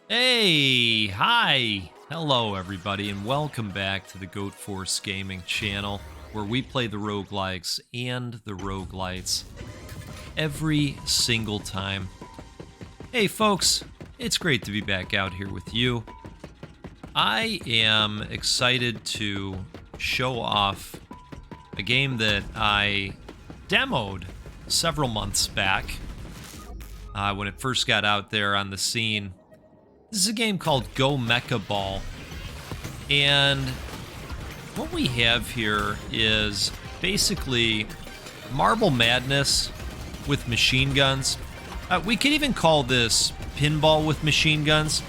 Hey, hi, hello everybody, and welcome back to the Goat Force Gaming channel, where we play the roguelikes and the roguelites every single time. Hey folks, it's great to be back out here with you. I am excited to show off a game that I demoed several months back when it first got out there on the scene. This is a game called Go Mecha Ball, and what we have here is basically Marble Madness with machine guns. We could even call this pinball with machine guns.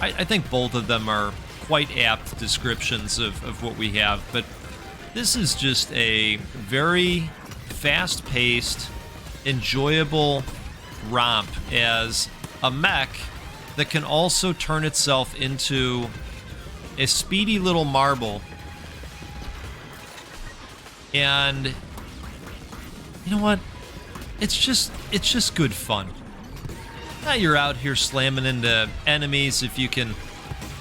I think both of them are quite apt descriptions of what we have, but this is just a very fast-paced, enjoyable romp as a mech that can also turn itself into a speedy little marble. And you know what? It's just good fun. Now you're out here slamming into enemies. If you can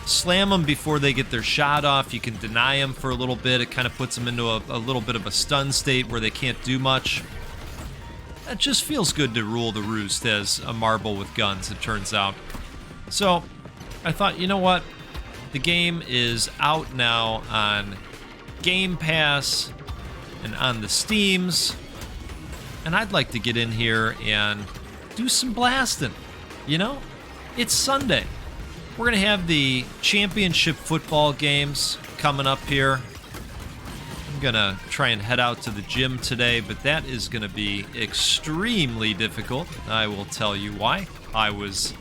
slam them before they get their shot off, you can deny them for a little bit. It kind of puts them into a little bit of a stun state where they can't do much. It just feels good to rule the roost as a marble with guns, it turns out. So, I thought, you know what? The game is out now on Game Pass and on the Steams, and I'd like to get in here and do some blasting, you know? It's Sunday. We're going to have the championship football games coming up here. I'm going to try and head out to the gym today, but that is going to be extremely difficult. I will tell you why. I was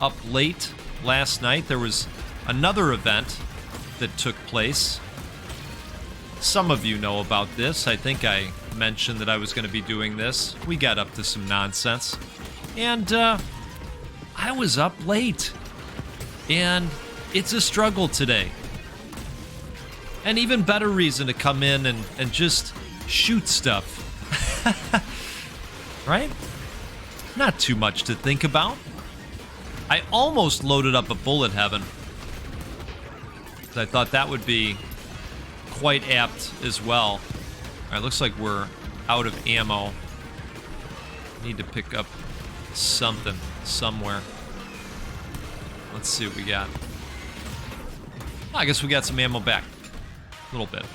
up late last night. There was another event that took place. Some of you know about this. I think I mentioned that I was going to be doing this. We got up to some nonsense. And I was up late. And it's a struggle today. An even better reason to come in and just shoot stuff. Right? Not too much to think about. I almost loaded up a bullet heaven. I thought that would be quite apt as well. Alright, looks like we're out of ammo. Need to pick up something somewhere. Let's see what we got. Oh, I guess we got some ammo back. A little bit.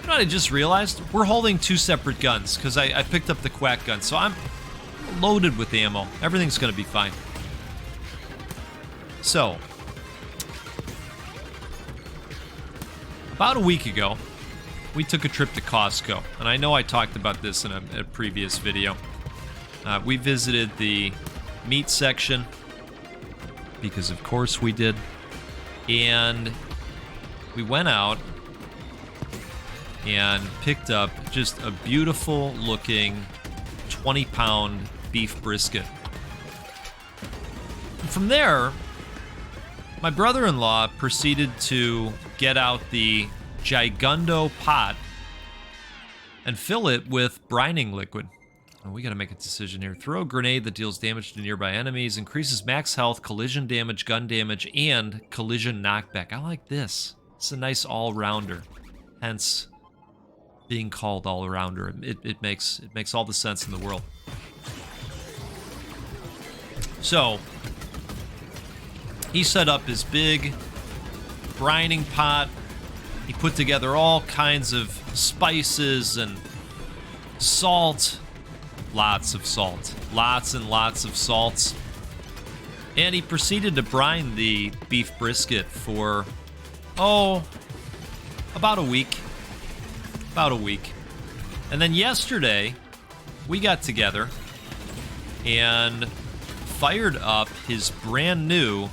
You know what I just realized? We're holding two separate guns because I picked up the quack gun, so I'm loaded with ammo. Everything's gonna be fine. So, about a week ago, we took a trip to Costco, and I know I talked about this in a previous video. We visited the meat section, because of course we did, and we went out and picked up just a beautiful looking 20-pound beef brisket. And from there, my brother-in-law proceeded to get out the Gigundo pot and fill it with brining liquid. Oh, we gotta make a decision here. Throw a grenade that deals damage to nearby enemies, increases max health, collision damage, gun damage, and collision knockback. I like this. It's a nice all-rounder. Hence, being called all-rounder. It makes all the sense in the world. So, he set up his big brining pot. He put together all kinds of spices and salt. Lots of salt. Lots and lots of salts. And he proceeded to brine the beef brisket for, about a week. About a week. And then yesterday, we got together and fired up his brand new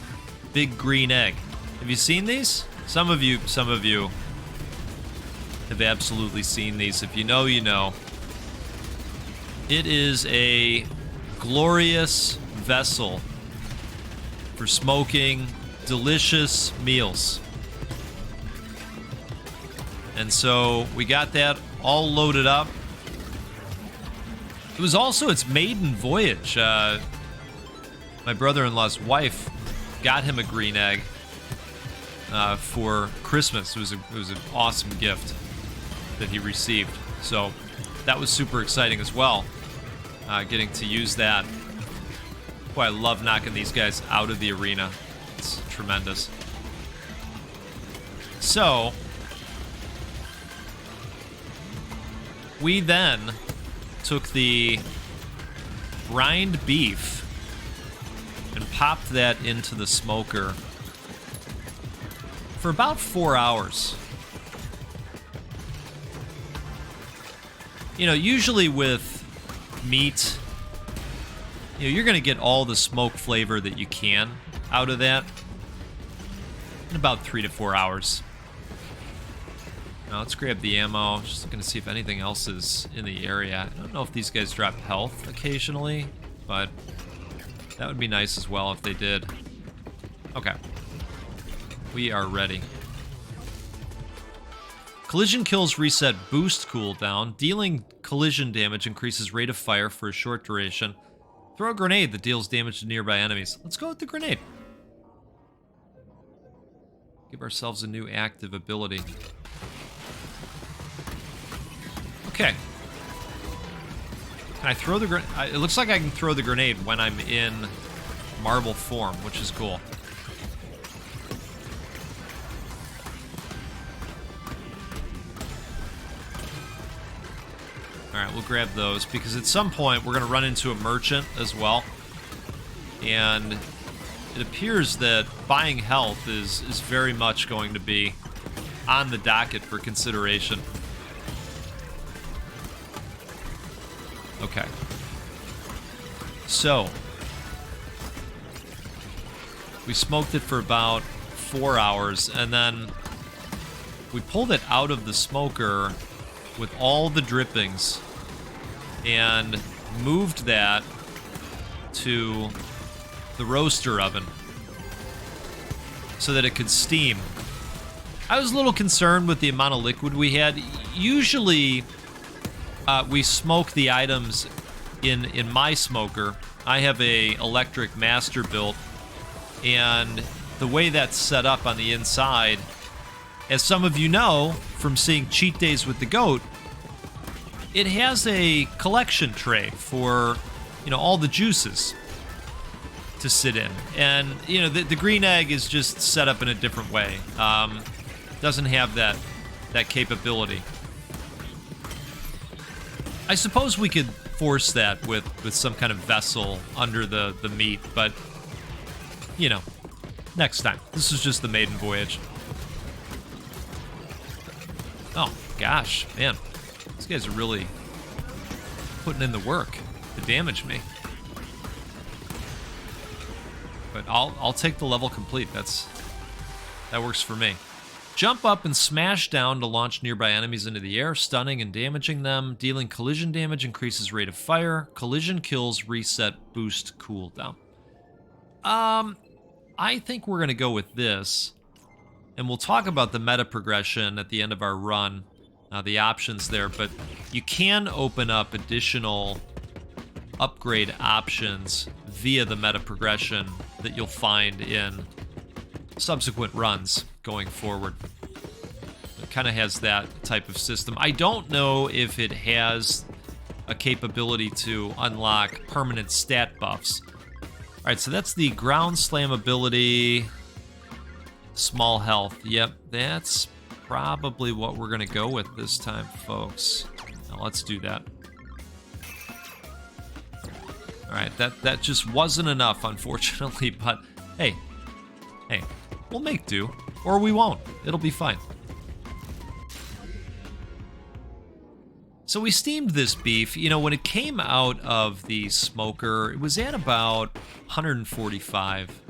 big green egg. Have you seen these? Some of you have absolutely seen these. If you know, you know. It is a glorious vessel for smoking delicious meals. And so we got that all loaded up. It was also its maiden voyage. my brother-in-law's wife got him a green egg for Christmas. It was an awesome gift that he received. So that was super exciting as well, getting to use that. Boy, I love knocking these guys out of the arena. It's tremendous. So we then took the brined beef and popped that into the smoker for about 4 hours. You know, usually with meat, you know, you're going to get all the smoke flavor that you can out of that in about 3 to 4 hours. Now let's grab the ammo. Just looking to see if anything else is in the area. I don't know if these guys drop health occasionally, but that would be nice as well if they did. Okay. We are ready. Collision kills reset boost cooldown. Dealing collision damage increases rate of fire for a short duration. Throw a grenade that deals damage to nearby enemies. Let's go with the grenade. Give ourselves a new active ability. Okay. Can I throw the grenade? It looks like I can throw the grenade when I'm in marble form, which is cool. Alright, we'll grab those, because at some point we're going to run into a merchant as well. And it appears that buying health is very much going to be on the docket for consideration. Okay. So, we smoked it for about 4 hours, and then we pulled it out of the smoker with all the drippings and moved that to the roaster oven so that it could steam. I was a little concerned with the amount of liquid we had. Usually, we smoke the items in my smoker. I have a electric master built, and the way that's set up on the inside, as some of you know from seeing Cheat Days with the Goat, it has a collection tray for, you know, all the juices to sit in. And, you know, the green egg is just set up in a different way. Doesn't have that capability. I suppose we could force that with some kind of vessel under the meat, but, you know, next time. This is just the maiden voyage. Oh, gosh, man. These guys are really putting in the work to damage me. But I'll take the level complete. That works for me. Jump up and smash down to launch nearby enemies into the air, stunning and damaging them. Dealing collision damage increases rate of fire. Collision kills reset boost cooldown. I think we're going to go with this. And we'll talk about the meta progression at the end of our run, the options there. But you can open up additional upgrade options via the meta progression that you'll find in subsequent runs going forward. It kind of has that type of system. I don't know if it has a capability to unlock permanent stat buffs. All right, so that's the ground slam ability. Small health. Yep, that's probably what we're going to go with this time, folks. Now let's do that. All right, that just wasn't enough, unfortunately, but hey, we'll make do, or we won't. It'll be fine. So we steamed this beef. You know, when it came out of the smoker, it was at about 145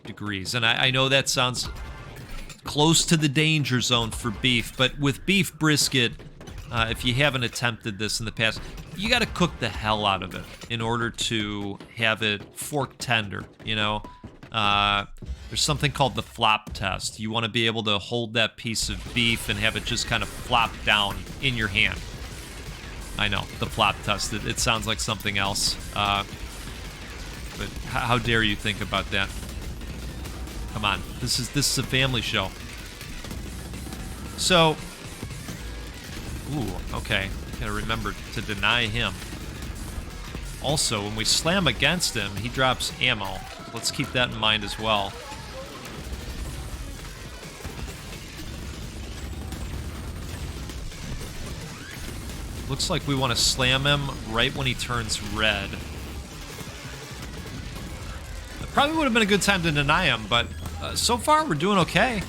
degrees. And I know that sounds close to the danger zone for beef, but with beef brisket, if you haven't attempted this in the past, you got to cook the hell out of it in order to have it fork tender, you know? There's something called the flop test. You want to be able to hold that piece of beef and have it just kind of flop down in your hand. I know, the flop test. It sounds like something else. but how dare you think about that? Come on, this is a family show. So, ooh, okay, gotta remember to deny him. Also, when we slam against him, he drops ammo. Let's keep that in mind as well. Looks like we want to slam him right when he turns red. It probably would have been a good time to deny him, but so far we're doing okay.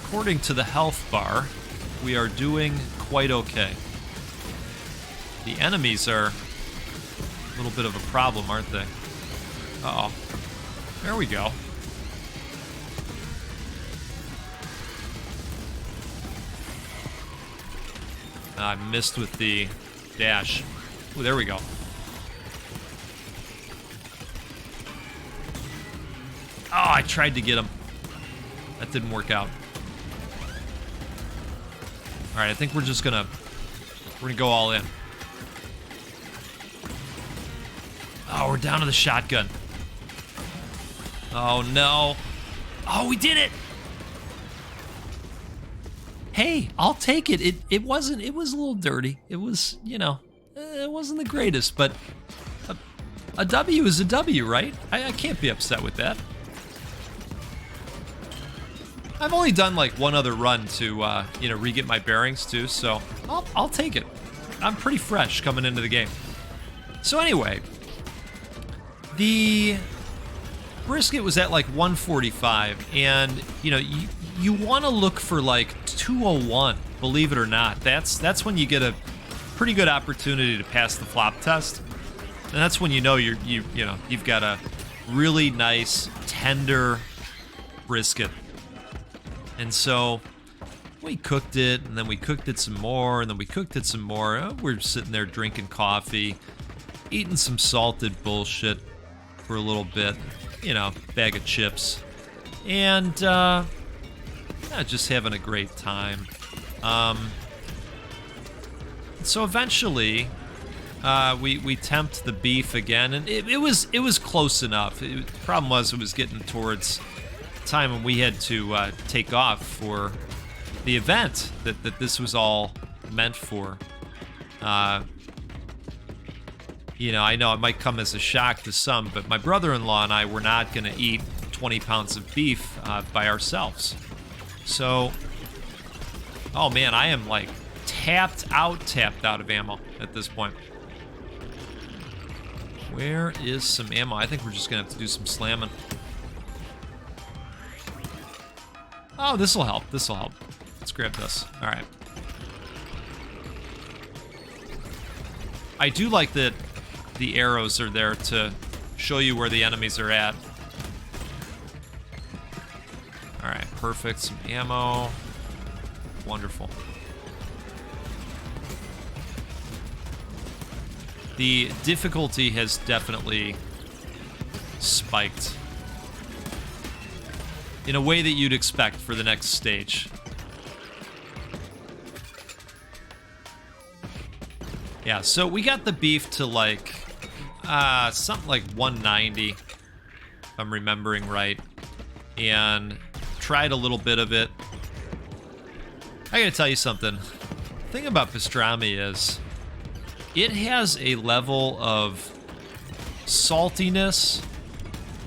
According to the health bar, we are doing quite okay. The enemies are a little bit of a problem, aren't they? Uh-oh. There we go. I missed with the dash. Ooh, there we go. Oh, I tried to get him. That didn't work out. All right, I think we're gonna go all in. Oh, we're down to the shotgun. Oh no. Oh, we did it. Hey, I'll take it. It was a little dirty. It was, you know, it wasn't the greatest, but a W is a W, right? I can't be upset with that. I've only done like one other run to, you know, re-get my bearings too, so I'll take it. I'm pretty fresh coming into the game. So anyway, the brisket was at like 145, and you know, you want to look for like 201, believe it or not. That's when you get a pretty good opportunity to pass the flop test, and that's when you know you've got a really nice tender brisket. And so we cooked it, and then we cooked it some more, and then we cooked it some more. We're sitting there drinking coffee, eating some salted bullshit for a little bit, you know, bag of chips, and just having a great time. So eventually, we tempt the beef again, and it was close enough. The problem was it was getting towards time when we had to take off for the event that this was all meant for. You know, I know it might come as a shock to some, but my brother-in-law and I were not going to eat 20 pounds of beef by ourselves. So, oh man, I am like tapped out of ammo at this point. Where is some ammo? I think we're just going to have to do some slamming. Oh, this'll help. Let's grab this. All right. I do like that the arrows are there to show you where the enemies are at. All right, perfect. Some ammo. Wonderful. The difficulty has definitely spiked in a way that you'd expect for the next stage. Yeah, so we got the beef to like something like 190, if I'm remembering right, and tried a little bit of it. I gotta tell you something. The thing about pastrami is it has a level of saltiness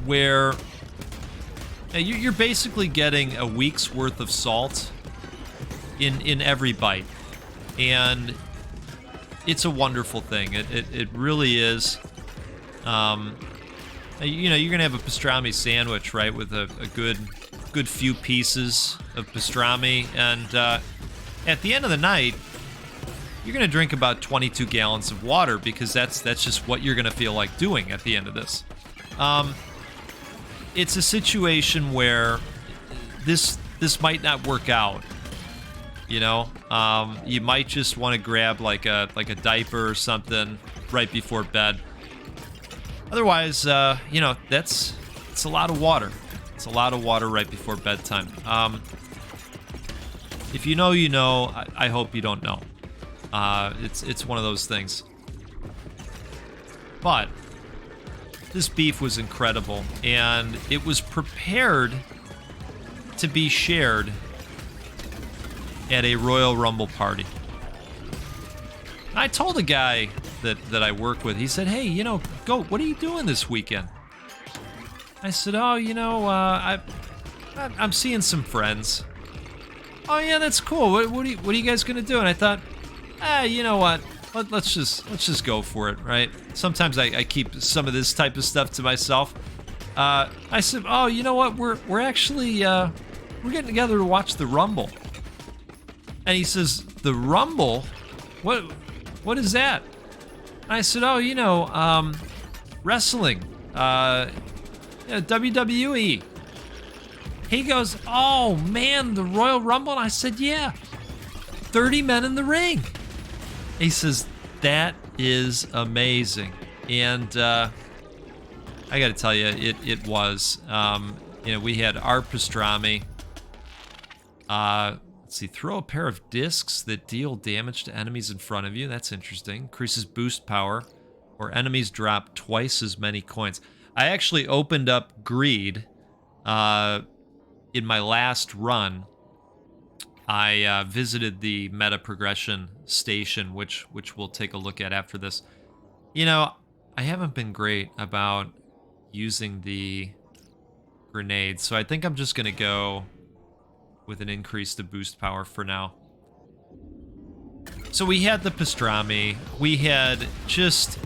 where you're basically getting a week's worth of salt in every bite, and it's a wonderful thing. It really is. You know, you're gonna have a pastrami sandwich, right, with a good few pieces of pastrami, and at the end of the night, you're gonna drink about 22 gallons of water, because that's just what you're gonna feel like doing at the end of this. It's a situation where this might not work out. You know, you might just want to grab like a diaper or something right before bed. Otherwise, you know, it's a lot of water. It's a lot of water right before bedtime. If you know, you know. I hope you don't know. It's one of those things. But This beef was incredible, and it was prepared to be shared at a Royal Rumble party. I told a guy that I work with, he said, hey, you know, Goat, what are you doing this weekend? I said, oh, you know, I'm seeing some friends. Oh, yeah, that's cool. What are you guys going to do? And I thought, you know what? Let's just go for it, right? Sometimes I keep some of this type of stuff to myself. I said, oh, you know what? We're actually we're getting together to watch the Rumble. And he says, the Rumble? What is that? I said, oh, you know, wrestling, WWE. He goes, oh man, the Royal Rumble? And I said, yeah, 30 men in the ring. He says, that is amazing. And I got to tell you, it was. You know, we had our pastrami. Let's see, throw a pair of discs that deal damage to enemies in front of you. That's interesting. Increases boost power, or enemies drop twice as many coins. I actually opened up Greed in my last run. I visited the meta progression station, which we'll take a look at after this. You know, I haven't been great about using the grenades, so I think I'm just going to go with an increase to boost power for now. So we had the pastrami. We had just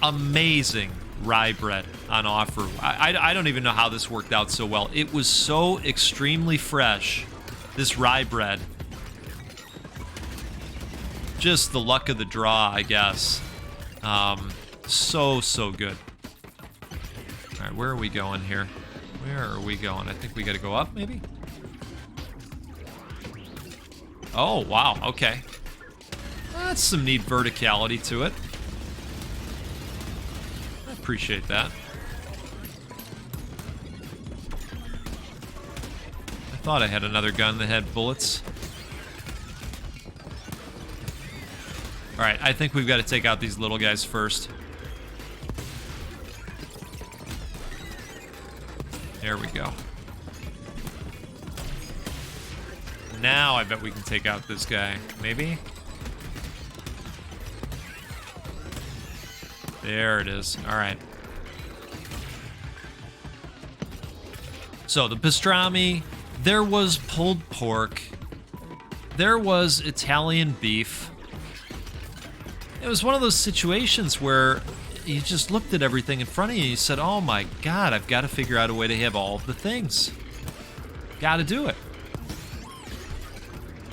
amazing rye bread on offer. I don't even know how this worked out so well. It was so extremely fresh, this rye bread. Just the luck of the draw, I guess. So good. All right, where are we going here? Where are we going? I think we got to go up, maybe? Oh, wow, okay. That's some neat verticality to it. I appreciate that. I thought I had another gun that had bullets. Alright, I think we've got to take out these little guys first. There we go. Now I bet we can take out this guy. Maybe? There it is. Alright. So, the pastrami, there was pulled pork, there was Italian beef. It was one of those situations where you just looked at everything in front of you and you said, oh my god, I've got to figure out a way to have all of the things. Got to do it.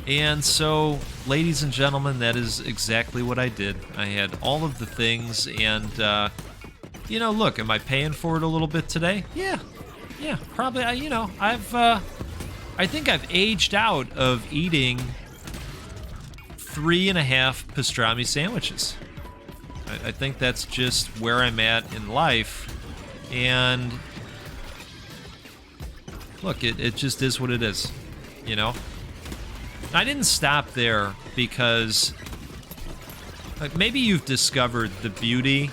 And so, ladies and gentlemen, that is exactly what I did. I had all of the things, and, you know, look, am I paying for it a little bit today? Yeah, probably, you know, I think I've aged out of eating 3.5 pastrami sandwiches. I think that's just where I'm at in life, and look, it just is what it is, you know? I didn't stop there because maybe you've discovered the beauty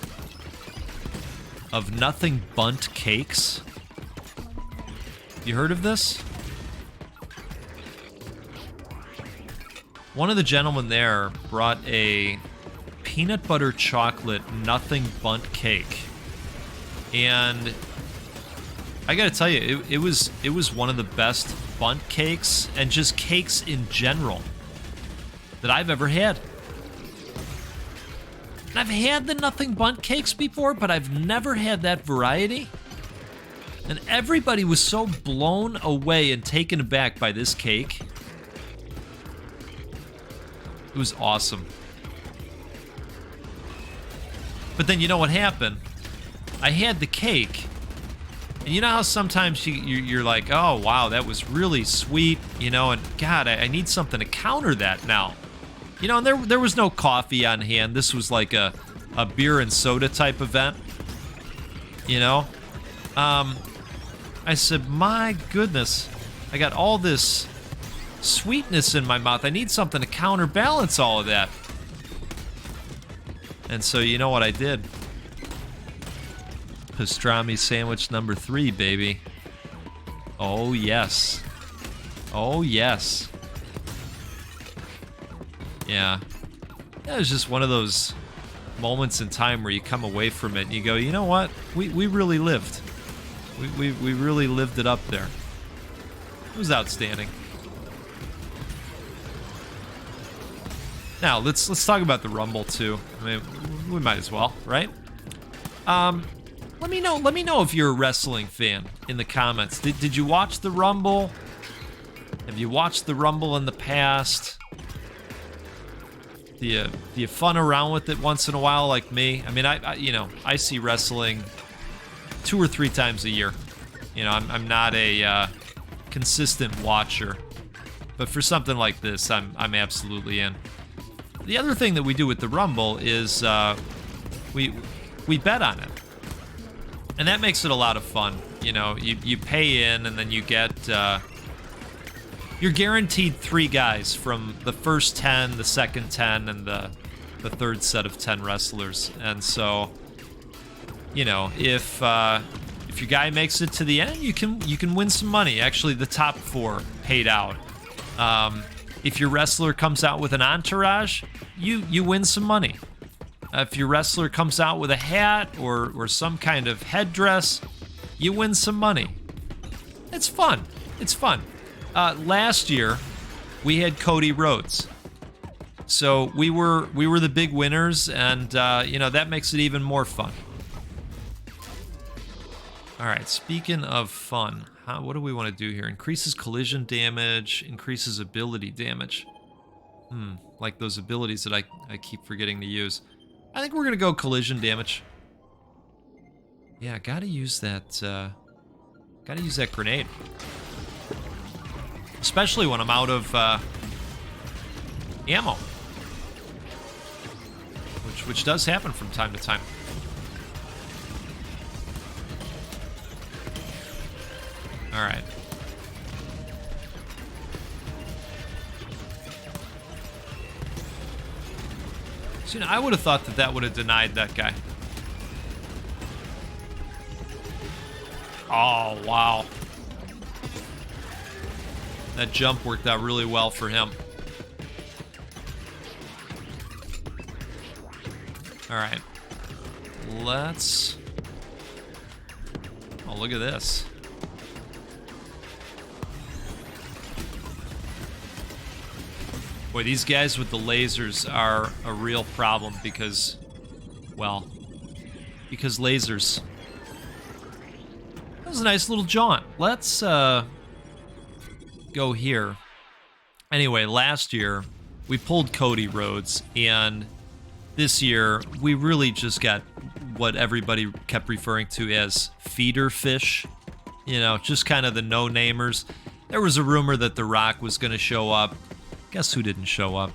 of nothing bunt cakes. You heard of this? One of the gentlemen there brought a peanut butter chocolate nothing bunt cake, and I gotta tell you, it was one of the best bunt cakes and just cakes in general that I've ever had. And I've had the nothing bunt cakes before, but I've never had that variety. And everybody was so blown away and taken aback by this cake. It was awesome. But then you know what happened? I had the cake. And you know how sometimes you're like, oh, wow, that was really sweet, you know, and God, I need something to counter that now. You know, and there was no coffee on hand. This was like a beer and soda type event, you know. I said, my goodness, I got all this sweetness in my mouth. I need something to counterbalance all of that. And so you know what I did? Pastrami sandwich number 3, baby. Oh, yes. Oh, yes. Yeah. That was just one of those moments in time where you come away from it and you go, you know what? We really lived. We really lived it up there. It was outstanding. Now, let's talk about the Rumble, too. I mean, we might as well, right? Let me know if you're a wrestling fan in the comments. Did you watch the Rumble? Have you watched the Rumble in the past? Do you fun around with it once in a while like me? I mean, I see wrestling 2 or 3 times a year. You know, I'm not a consistent watcher, but for something like this, I'm absolutely in. The other thing that we do with the Rumble is we bet on it, and that makes it a lot of fun. You know, you pay in, and then you get you're guaranteed 3 guys from the first 10, the second 10, and the third set of 10 wrestlers. And so, you know, if your guy makes it to the end, you can win some money. Actually, the top 4 paid out. If your wrestler comes out with an entourage, you win some money. If your wrestler comes out with a hat or some kind of headdress, you win some money. It's fun. It's fun. Last year, we had Cody Rhodes. So we were the big winners, and you know, that makes it even more fun. All right, speaking of fun, what do we want to do here? Increases collision damage, increases ability damage. Like those abilities that I keep forgetting to use. I think we're going to go collision damage. Yeah, gotta use that grenade. Especially when I'm out of ammo. Which does happen from time to time. All right. So, you know, I would have thought that would have denied that guy. Oh, wow. That jump worked out really well for him. All right. Let's... Oh, look at this. Boy, these guys with the lasers are a real problem because, well, because lasers. That was a nice little jaunt. Let's go here. Anyway, last year we pulled Cody Rhodes, and this year we really just got what everybody kept referring to as feeder fish. You know, just kind of the no-namers. There was a rumor that The Rock was going to show up. Guess who didn't show up?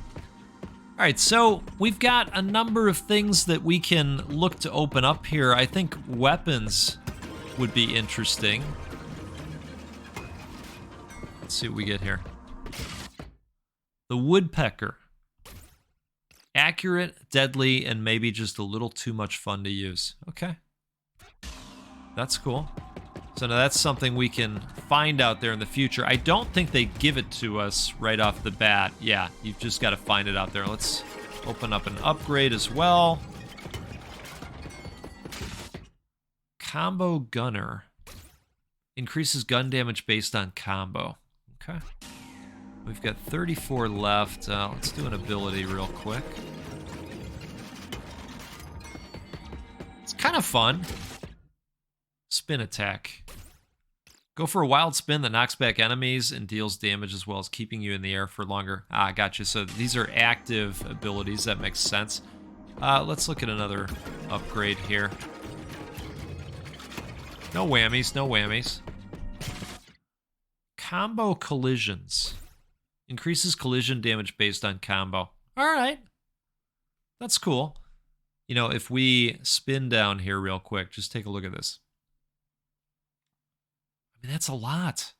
All right, so we've got a number of things that we can look to open up here. I think weapons would be interesting. Let's see what we get here. The woodpecker. Accurate, deadly, and maybe just a little too much fun to use. Okay. That's cool. So now that's something we can find out there in the future. I don't think they give it to us right off the bat. Yeah, you've just got to find it out there. Let's open up an upgrade as well. Combo Gunner. Increases gun damage based on combo. Okay. We've got 34 left. Let's do an ability real quick. It's kind of fun. Spin attack. Go for a wild spin that knocks back enemies and deals damage as well as keeping you in the air for longer. Ah, gotcha. So these are active abilities. That makes sense. Let's look at another upgrade here. No whammies, no whammies. Combo collisions. Increases collision damage based on combo. All right. That's cool. You know, if we spin down here real quick, just take a look at this. I mean, that's a lot.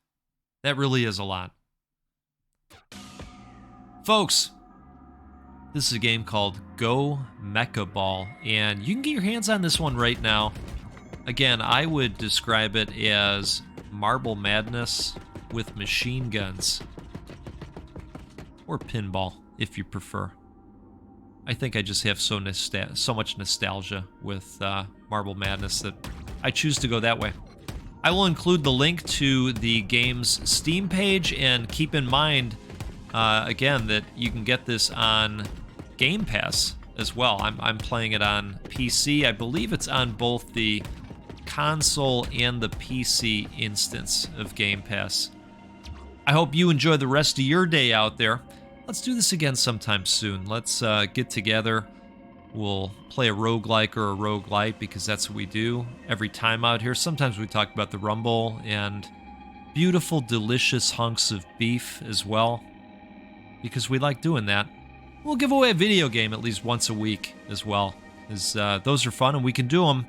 That really is a lot. Folks, this is a game called Go Mecha Ball, and you can get your hands on this one right now. Again, I would describe it as Marble Madness with machine guns. Or pinball, if you prefer. I think I just have so much nostalgia with Marble Madness that I choose to go that way. I will include the link to the game's Steam page, and keep in mind, again, that you can get this on Game Pass as well. I'm playing it on PC. I believe it's on both the console and the PC instance of Game Pass. I hope you enjoy the rest of your day out there. Let's do this again sometime soon. Let's get together. We'll play a roguelike or a roguelite, because that's what we do every time out here. Sometimes we talk about the Rumble and beautiful, delicious hunks of beef as well, because we like doing that. We'll give away a video game at least once a week as well, as those are fun, and we can do them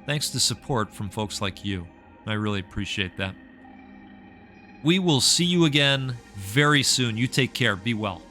thanks to support from folks like you. I really appreciate that. We will see you again very soon. You take care. Be well.